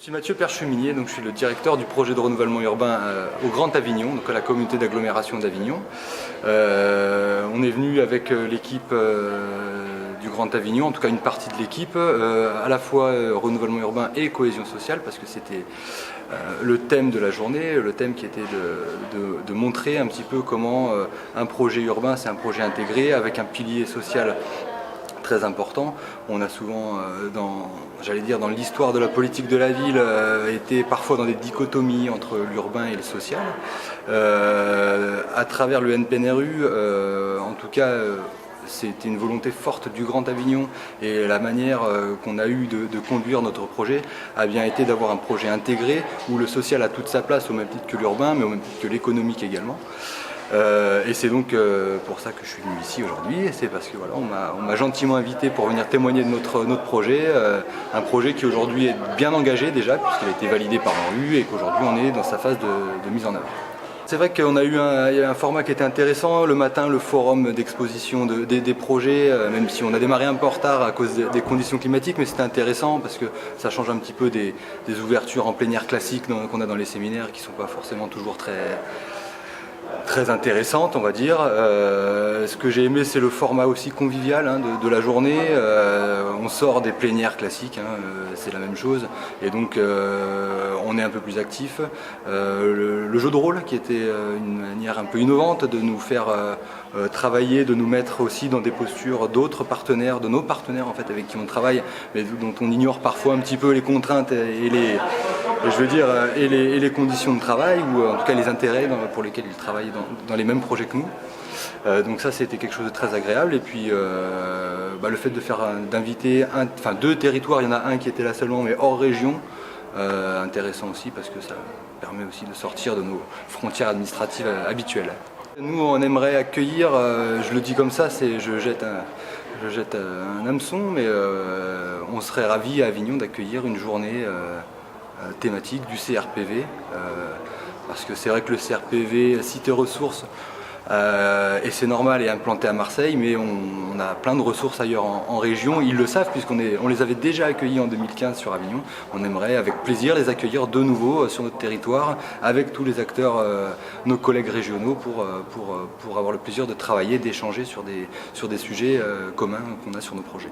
Je suis Mathieu Percheminier, donc je suis le directeur du projet de renouvellement urbain au Grand Avignon, donc à la communauté d'agglomération d'Avignon. On est venu avec l'équipe du Grand Avignon, en tout cas une partie de l'équipe, à la fois renouvellement urbain et cohésion sociale, parce que c'était le thème de la journée, le thème qui était de montrer un petit peu comment un projet urbain, c'est un projet intégré avec un pilier social très important. On a souvent, dans l'histoire de la politique de la ville, été parfois dans des dichotomies entre l'urbain et le social. À travers le NPNRU, en tout cas, c'était une volonté forte du Grand Avignon et la manière qu'on a eu de conduire notre projet a bien été d'avoir un projet intégré où le social a toute sa place au même titre que l'urbain, mais au même titre que l'économique également. Et c'est donc pour ça que je suis venu ici aujourd'hui, et c'est parce que voilà, on m'a gentiment invité pour venir témoigner de notre projet, un projet qui aujourd'hui est bien engagé déjà puisqu'il a été validé par l'ANRU et qu'aujourd'hui on est dans sa phase de mise en œuvre. C'est vrai qu'on a eu un format qui était intéressant, le matin le forum d'exposition des projets, même si on a démarré un peu en retard à cause des conditions climatiques, mais c'était intéressant parce que ça change un petit peu des ouvertures en plein air classiques qu'on a dans les séminaires qui ne sont pas forcément toujours très intéressante, on va dire. Ce que j'ai aimé, c'est le format aussi convivial de la journée. On sort des plénières classiques, c'est la même chose, et donc on est un peu plus actif. Le jeu de rôle, qui était une manière un peu innovante de nous faire travailler, de nous mettre aussi dans des postures d'autres partenaires, de nos partenaires en fait avec qui on travaille, mais dont on ignore parfois un petit peu les contraintes et les conditions de travail, ou en tout cas les intérêts pour lesquels ils travaillent dans les mêmes projets que nous. Donc ça, c'était quelque chose de très agréable. Et puis le fait d'inviter deux territoires, il y en a un qui était là seulement mais hors région, intéressant aussi parce que ça permet aussi de sortir de nos frontières administratives habituelles. Nous, on aimerait accueillir, je le dis comme ça, je jette un hameçon, mais on serait ravis à Avignon d'accueillir une journée thématique du CRPV, parce que c'est vrai que le CRPV, Cité Ressources, et c'est normal, est implanté à Marseille, mais on a plein de ressources ailleurs en région. Ils le savent puisqu'on les avait déjà accueillis en 2015 sur Avignon. On aimerait avec plaisir les accueillir de nouveau sur notre territoire avec tous les acteurs, nos collègues régionaux, pour avoir le plaisir de travailler, d'échanger sur des sujets communs qu'on a sur nos projets.